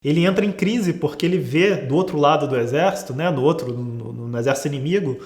Ele entra em crise porque ele vê do outro lado do exército, né, no exército inimigo,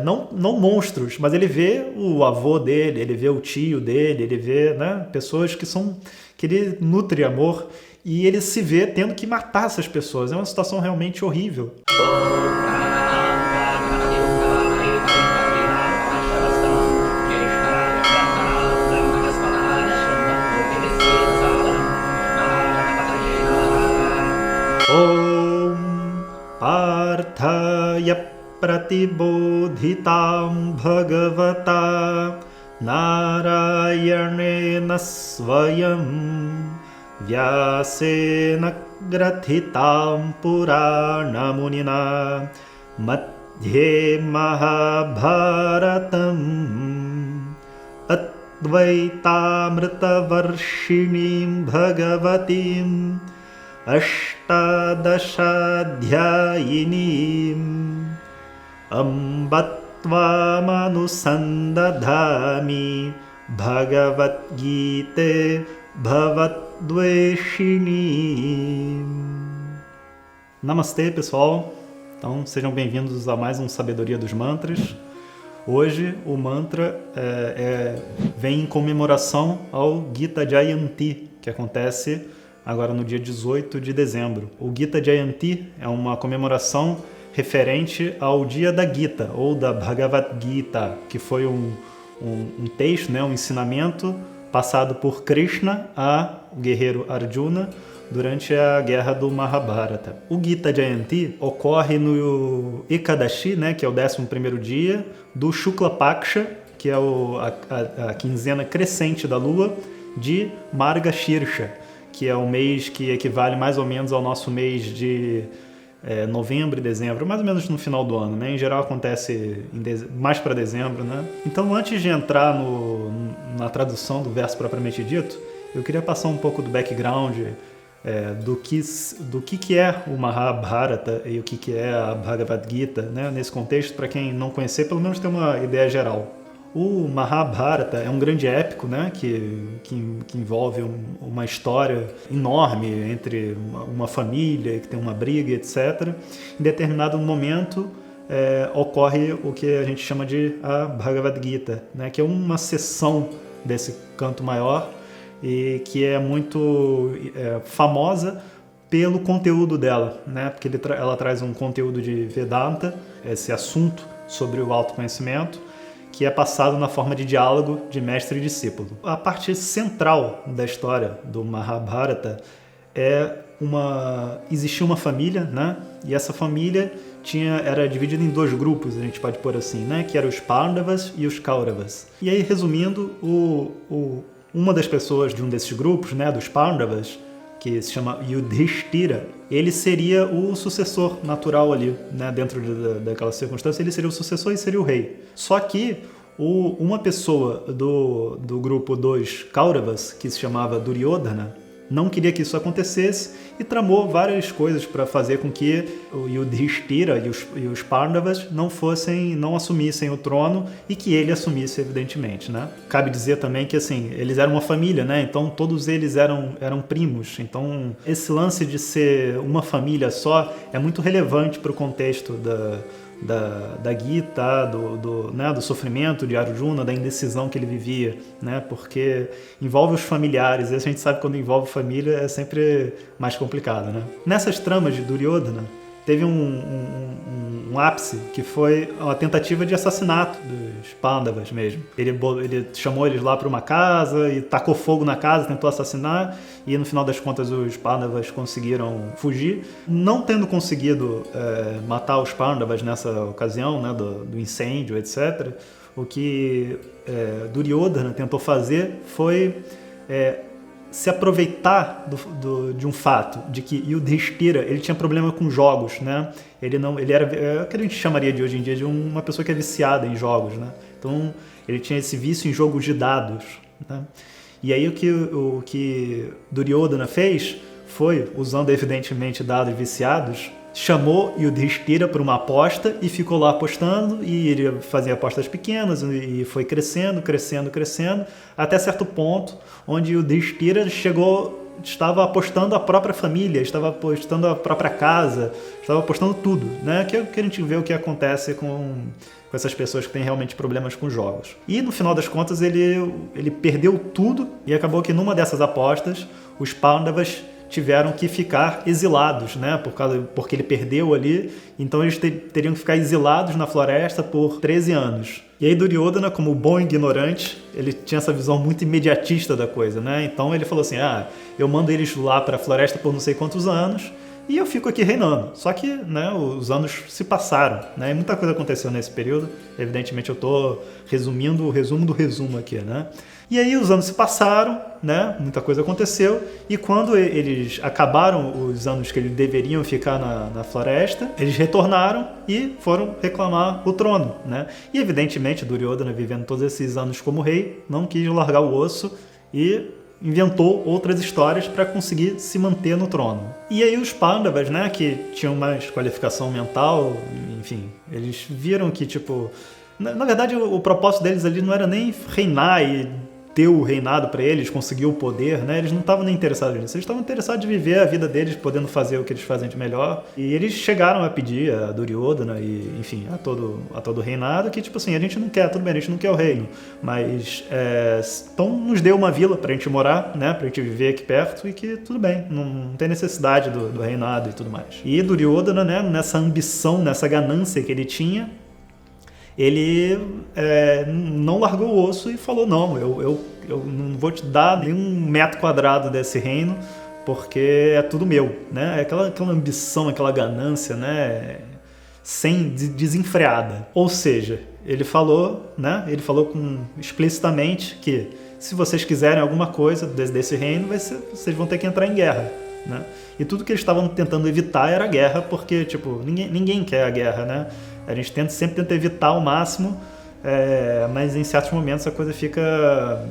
não monstros, mas ele vê o avô dele, ele vê o tio dele, ele vê, né, pessoas que ele nutre amor, e ele se vê tendo que matar essas pessoas. É uma situação realmente horrível. Om Parthaya Pratibodhitam Bhagavata Narayanena Svayam Vyasena Grathitam Purana Munina Madhye Mahabharatam Advaitamritavarshinim Bhagavatim Ashtadashadhyayinim Ambattvamanusandadhami Bhagavad Gita Bhavadveshinim. Namastê, pessoal. Então, sejam bem-vindos a mais um Sabedoria dos Mantras. Hoje, o mantra vem em comemoração ao Gita Jayanti, que acontece agora no dia 18 de dezembro. O Gita Jayanti é uma comemoração referente ao dia da Gita, ou da Bhagavad Gita, que foi um texto, né, um ensinamento passado por Krishna ao guerreiro Arjuna durante a guerra do Mahabharata. O Gita Jayanti ocorre no Ekadashi, né, que é o 11º dia, do Shukla Paksha, que é a quinzena crescente da lua, de Margashirsha, que é o mês que equivale mais ou menos ao nosso mês de novembro e dezembro, mais ou menos no final do ano, né? Em geral acontece mais para dezembro, né? Então, antes de entrar na tradução do verso propriamente dito, eu queria passar um pouco do background do que é o Mahabharata e o que é a Bhagavad Gita, né? Nesse contexto, para quem não conhecer, pelo menos ter uma ideia geral. O Mahabharata é um grande épico, né, que envolve uma história enorme entre uma família que tem uma briga, etc. Em determinado momento ocorre o que a gente chama de a Bhagavad Gita, né, que é uma seção desse canto maior e que é muito famosa pelo conteúdo dela, né, porque ela traz um conteúdo de Vedanta, esse assunto sobre o autoconhecimento, que é passado na forma de diálogo de discípulo. A parte central da história do Mahabharata existia uma família, né? E essa família era dividida em dois grupos, a gente pode pôr assim, né? Que eram os Pandavas e os Kauravas. E aí, resumindo, uma das pessoas de um desses grupos, né, dos Pandavas, que se chama Yudhishthira, ele seria o sucessor natural ali, né, dentro daquela circunstância, ele seria o sucessor e seria o rei. Só que uma pessoa do grupo dos Kauravas, que se chamava Duryodhana, não queria que isso acontecesse e tramou várias coisas para fazer com que o Yudhishthira e os Pandavas não assumissem o trono e que ele assumisse, evidentemente, né? Cabe dizer também que, assim, eles eram uma família, né? Então todos eles eram primos. Então esse lance de ser uma família só é muito relevante para o contexto da Gita, do sofrimento de Arjuna, da indecisão que ele vivia, né? Porque envolve os familiares, e a gente sabe que quando envolve família é sempre mais complicado, né? Nessas tramas de Duryodhana, teve um ápice, que foi a tentativa de assassinato dos Pandavas mesmo. Ele chamou eles lá para uma casa e tacou fogo na casa, tentou assassinar, e no final das contas os Pandavas conseguiram fugir. Não tendo conseguido matar os Pandavas nessa ocasião, né, do incêndio, etc., o que Duryodhana tentou fazer foi se aproveitar de um fato, de que Yudhishthira, ele tinha problema com jogos, né? Ele era o que a gente chamaria de hoje em dia de uma pessoa que é viciada em jogos, né? Então, ele tinha esse vício em jogos de dados, né? E aí o que Duryodhana fez foi, usando evidentemente dados viciados, chamou Yudhishthira para uma aposta e ficou lá apostando, e ele fazia apostas pequenas e foi crescendo, até certo ponto onde Yudhishthira chegou estava apostando a própria família, estava apostando a própria casa, estava apostando tudo, né? Que é o que a gente vê o que acontece com essas pessoas que têm realmente problemas com jogos. E no final das contas ele perdeu tudo e acabou que numa dessas apostas os Pandavas tiveram que ficar exilados, né? Porque ele perdeu ali, então eles teriam que ficar exilados na floresta por 13 anos. E aí Duryodhana, como bom ignorante, ele tinha essa visão muito imediatista da coisa, né? Então ele falou assim, eu mando eles lá para a floresta por não sei quantos anos e eu fico aqui reinando. Só que, né, os anos se passaram, né? E muita coisa aconteceu nesse período. Evidentemente eu estou resumindo o resumo do resumo aqui, né? E aí os anos se passaram, né? Muita coisa aconteceu, e quando eles acabaram os anos que eles deveriam ficar na floresta, eles retornaram e foram reclamar o trono, né? E evidentemente Duryodhana, vivendo todos esses anos como rei, não quis largar o osso e inventou outras histórias para conseguir se manter no trono. E aí os Pandavas, né, que tinham mais qualificação mental, enfim, eles viram que, tipo, na verdade o propósito deles ali não era nem reinar e ter o reinado para eles, conseguir o poder, né? Eles não estavam nem interessados nisso. Eles estavam interessados em viver a vida deles, podendo fazer o que eles fazem de melhor. E eles chegaram a pedir a Duryodhana e, enfim, a todo o reinado, que, tipo assim, a gente não quer, tudo bem, a gente não quer o reino, mas então nos dê uma vila pra gente morar, né? Pra gente viver aqui perto e que tudo bem, não tem necessidade do reinado e tudo mais. E Duryodhana, né? Nessa ambição, nessa ganância que ele tinha, ele não largou o osso e falou, não, eu não vou te dar nenhum metro quadrado desse reino, porque é tudo meu, né? Aquela ambição, aquela ganância, né? Desenfreada. Ou seja, ele falou, né? Ele falou explicitamente que se vocês quiserem alguma coisa desse reino, vocês vão ter que entrar em guerra, né? E tudo que eles estavam tentando evitar era a guerra, porque, tipo, ninguém quer a guerra, né? A gente sempre tenta evitar ao máximo, mas em certos momentos a coisa fica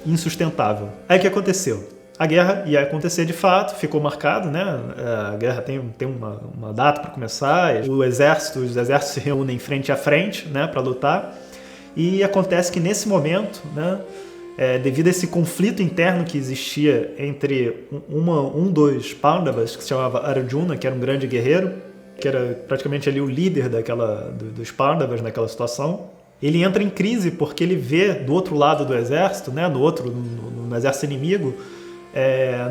insustentável. Aí o que aconteceu? A guerra ia acontecer de fato, ficou marcado, né? A guerra tem uma data para começar, os exércitos se reúnem frente a frente, né, para lutar, e acontece que nesse momento, né, devido a esse conflito interno que existia entre um dos Pandavas, que se chamava Arjuna, que era um grande guerreiro, que era praticamente ali o líder dos Pandavas naquela situação, ele entra em crise porque ele vê do outro lado do exército, né, no exército inimigo,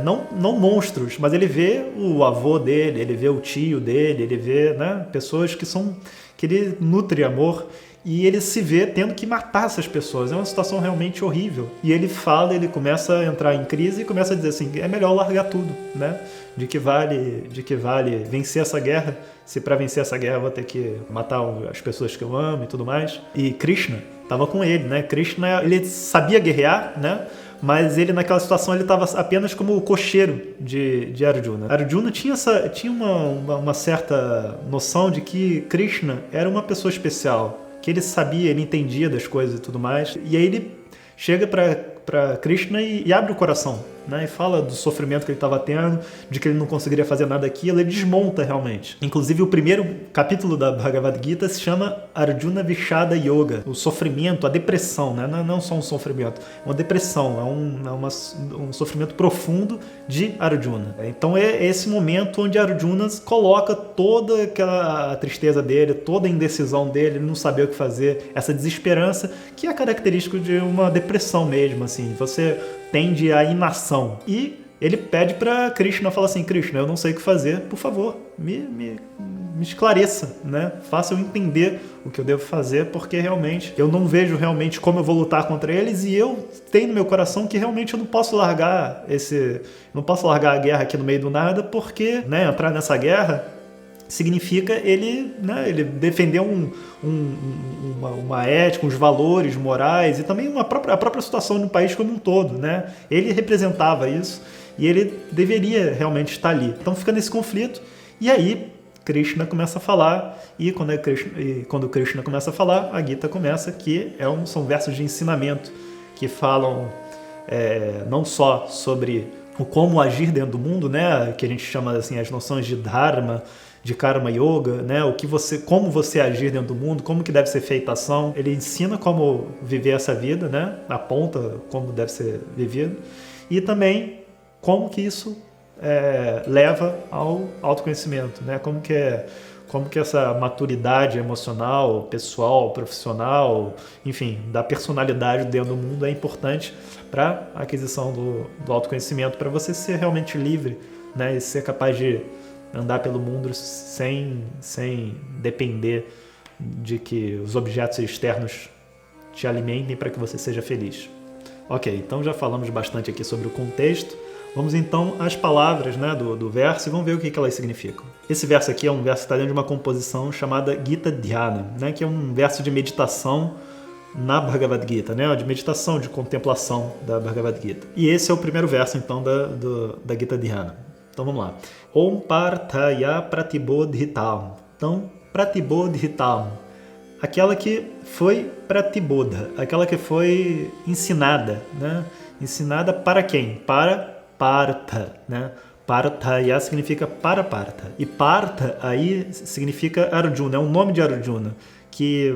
não monstros, mas ele vê o avô dele, ele vê o tio dele, ele vê, né, pessoas que ele nutre amor, e ele se vê tendo que matar essas pessoas. É uma situação realmente horrível. E ele começa a entrar em crise e começa a dizer assim, é melhor largar tudo, né? De que vale vencer essa guerra, se para vencer essa guerra eu vou ter que matar as pessoas que eu amo e tudo mais. E Krishna estava com ele, né? Krishna, ele sabia guerrear, né? Mas ele naquela situação ele estava apenas como o cocheiro de Arjuna. Arjuna tinha uma certa noção de que Krishna era uma pessoa especial, que ele sabia, ele entendia das coisas e tudo mais. E aí ele chega para Krishna e abre o coração, né? E fala do sofrimento que ele estava tendo, de que ele não conseguiria fazer nada daquilo, ele desmonta realmente. Inclusive o primeiro capítulo da Bhagavad Gita se chama Arjuna Vishada Yoga, o sofrimento, a depressão, né? Não só um sofrimento, é uma depressão, um sofrimento profundo de Arjuna. Então é esse momento onde Arjuna coloca toda aquela tristeza dele, toda a indecisão dele, ele não saber o que fazer, essa desesperança, que é característico de uma depressão mesmo, assim, você tende à inação. E ele pede para Krishna, fala assim, Krishna, eu não sei o que fazer, por favor, me esclareça, né? Faça eu entender o que eu devo fazer, porque realmente eu não vejo realmente como eu vou lutar contra eles, e eu tenho no meu coração que realmente eu não posso largar a guerra aqui no meio do nada, porque, né, entrar nessa guerra significa ele defender uma ética, uns valores morais e também a própria situação no país como um todo, né? Ele representava isso e ele deveria realmente estar ali. Então fica nesse conflito e aí Krishna começa a falar e quando Krishna começa a falar, a Gita começa, que são versos de ensinamento que falam não só sobre o como agir dentro do mundo, né? Que a gente chama assim as noções de Dharma, de Karma Yoga, né? Como você agir dentro do mundo, como que deve ser feita a ação. Ele ensina como viver essa vida, né? Aponta como deve ser vivido. E também como que isso leva ao autoconhecimento, né? Como que essa maturidade emocional, pessoal, profissional, enfim, da personalidade dentro do mundo é importante para a aquisição do autoconhecimento, para você ser realmente livre, né? E ser capaz de andar pelo mundo sem depender de que os objetos externos te alimentem para que você seja feliz. Ok, então já falamos bastante aqui sobre o contexto. Vamos então às palavras, né, do verso e vamos ver o que elas significam. Esse verso aqui é um verso que está dentro de uma composição chamada Gita Dhyana, né, que é um verso de meditação na Bhagavad Gita, né, de meditação, de contemplação da Bhagavad Gita. E esse é o primeiro verso então da Gita Dhyana. Então vamos lá. Om Parthaya Pratibodhitam. Então, Pratibodhitam, aquela que foi Pratibodha, aquela que foi ensinada, né? Ensinada para quem? Para Partha, né? Parthaya significa para Partha. E Partha aí significa Arjuna, é um nome de Arjuna, que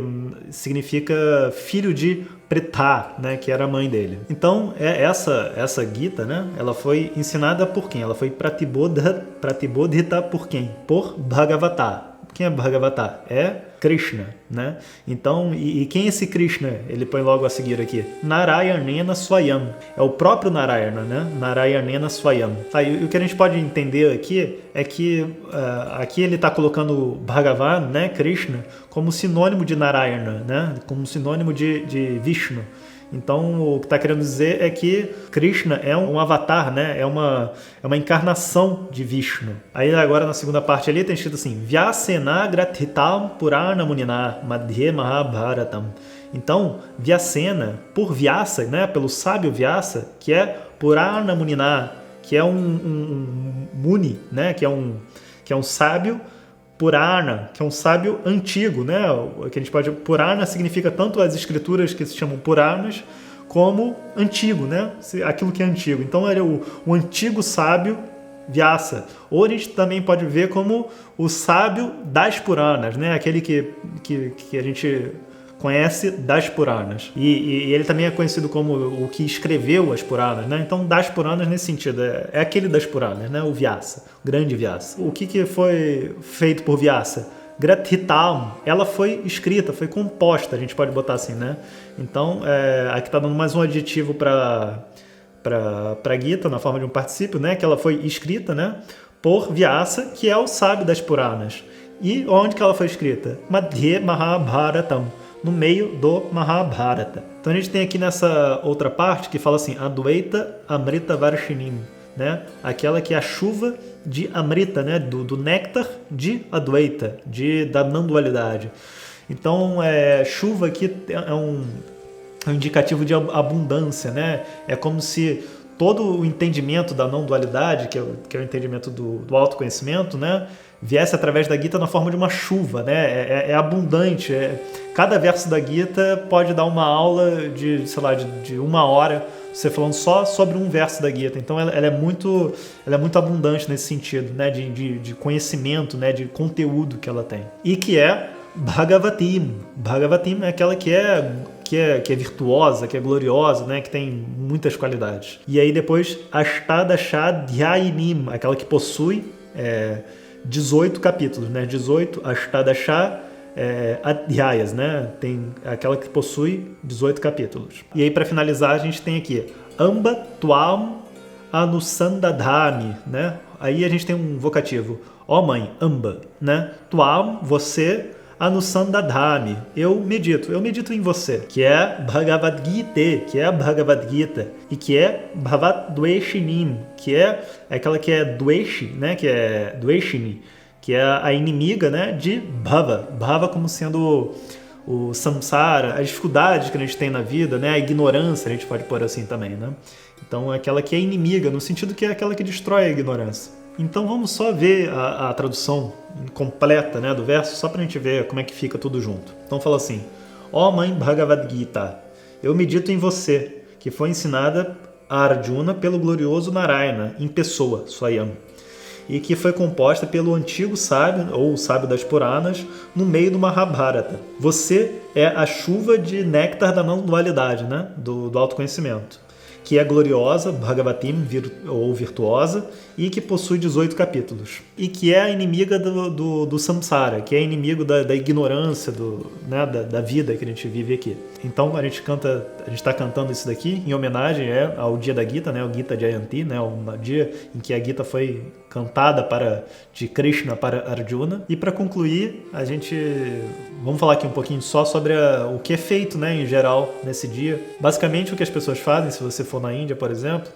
significa filho de Pritha, né, que era a mãe dele. Então, essa Gita, né, ela foi ensinada por quem? Ela foi Pratibodhita por quem? Por Bhagavata. Quem é Bhagavata? É Krishna, né? Então, e quem é esse Krishna? Ele põe logo a seguir aqui. Narayanena Swayam. É o próprio Narayana, né? Narayanena Swayam. Tá, e o que a gente pode entender aqui é que aqui ele está colocando Bhagavan, né? Krishna, como sinônimo de Narayana, né? Como sinônimo de Vishnu. Então, o que está querendo dizer é que Krishna é um avatar, né? É uma encarnação de Vishnu. Aí agora na segunda parte ali tem escrito assim, Vyasena Gratitam Purana Munina Madhye Mahabharatam. Então, Vyasena, por Vyasa, né? Pelo sábio Vyasa, que é Purana Munina, que é um Muni, né? Que é um sábio Purana, que é um sábio antigo, né? Que a gente pode... Purana significa tanto as escrituras que se chamam Puranas, como antigo, né? Aquilo que é antigo. Então, ele é o antigo sábio Vyasa. Ou a gente também pode ver como o sábio das Puranas, né? Aquele que a gente conhece das Puranas. E ele também é conhecido como o que escreveu as Puranas, né? Então, das Puranas nesse sentido, é aquele das Puranas, né? O Vyasa, o grande Vyasa. O que foi feito por Vyasa? Gratitam, ela foi escrita, foi composta, a gente pode botar assim, né? Então, aqui está dando mais um adjetivo para Gita, na forma de um particípio, né? Que ela foi escrita, né? Por Vyasa, que é o sábio das Puranas. E onde que ela foi escrita? Madhye Mahabharatam, no meio do Mahabharata. Então a gente tem aqui nessa outra parte que fala assim, Advaita Amrita Varshinim, né? Aquela que é a chuva de Amrita, né? Do néctar de Advaita, da não dualidade. Então, chuva aqui é um indicativo de abundância, né? É como se todo o entendimento da não dualidade, que é o entendimento do autoconhecimento, né? Viesse através da Gita na forma de uma chuva, né? É abundante. Cada verso da Gita pode dar uma aula de 1 hora, você falando só sobre um verso da Gita. Então ela é muito abundante nesse sentido, né? De conhecimento, né? De conteúdo que ela tem. E que é Bhagavatim. Bhagavatim é aquela que é virtuosa, que é gloriosa, né? Que tem muitas qualidades. E aí depois Ashtadashadhyayinim, aquela que possui 18 capítulos, né? 18 Ashtadasha Adhyayas, né? Tem aquela que possui 18 capítulos. E aí, para finalizar, a gente tem aqui Amba Tuam Anusandadhami, né? Aí a gente tem um vocativo. Ó mãe, Amba, né? Tuam, você, Anusandadhami, eu medito em você, que é Bhagavad Gita, que é a Bhagavad Gita, e que é Bhavatdveshinim, que é aquela que é Dveshi, né? Que é Dveshini, que é a inimiga, né, de Bhava. Bhava como sendo o samsara, as dificuldades que a gente tem na vida, né, a ignorância, a gente pode pôr assim também, né? Então, é aquela que é inimiga, no sentido que é aquela que destrói a ignorância. Então, vamos só ver a tradução completa, né, do verso, só para a gente ver como é que fica tudo junto. Então, fala assim, ó mãe Bhagavad Gita, eu medito em você, que foi ensinada a Arjuna pelo glorioso Narayana, em pessoa, Swayam, e que foi composta pelo antigo sábio, ou o sábio das Puranas, no meio do Mahabharata. Você é a chuva de néctar da não dualidade, né? do autoconhecimento. que é gloriosa, Bhagavatim, ou virtuosa, e que possui 18 capítulos. E que é a inimiga do samsara, que é inimigo da ignorância, né, da vida que a gente vive aqui. Então a gente está cantando isso daqui em homenagem ao dia da Gita, né, o Gita Jayanti, né, o dia em que a Gita foi cantada de Krishna para Arjuna. E para concluir, vamos falar aqui um pouquinho só sobre o que é feito, né, em geral nesse dia. Basicamente o que as pessoas fazem, se você for na Índia, por exemplo,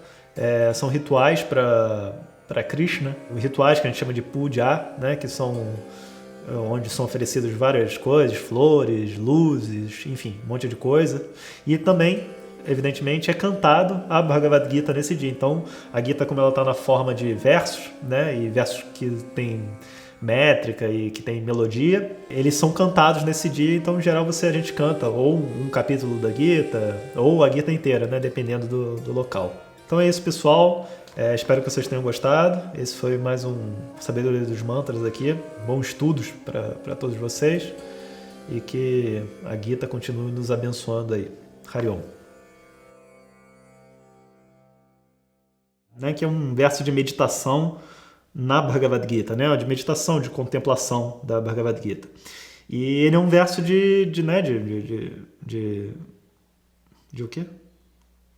são rituais para Krishna, rituais que a gente chama de puja, né, que são onde são oferecidas várias coisas, flores, luzes, enfim, um monte de coisa. E também, evidentemente, é cantado a Bhagavad Gita nesse dia. Então, a Gita, como ela está na forma de versos, né, e versos que tem métrica e que tem melodia, eles são cantados nesse dia. Então, em geral, a gente canta ou um capítulo da Gita ou a Gita inteira, né, dependendo do local. Então é isso, pessoal. Espero que vocês tenham gostado. Esse foi mais um Sabedoria dos Mantras aqui. Bons estudos para todos vocês. E que a Gita continue nos abençoando aí. Hari Om. Né, que é um verso de meditação na Bhagavad Gita, né, de meditação, de contemplação da Bhagavad Gita. E ele é um verso de o quê?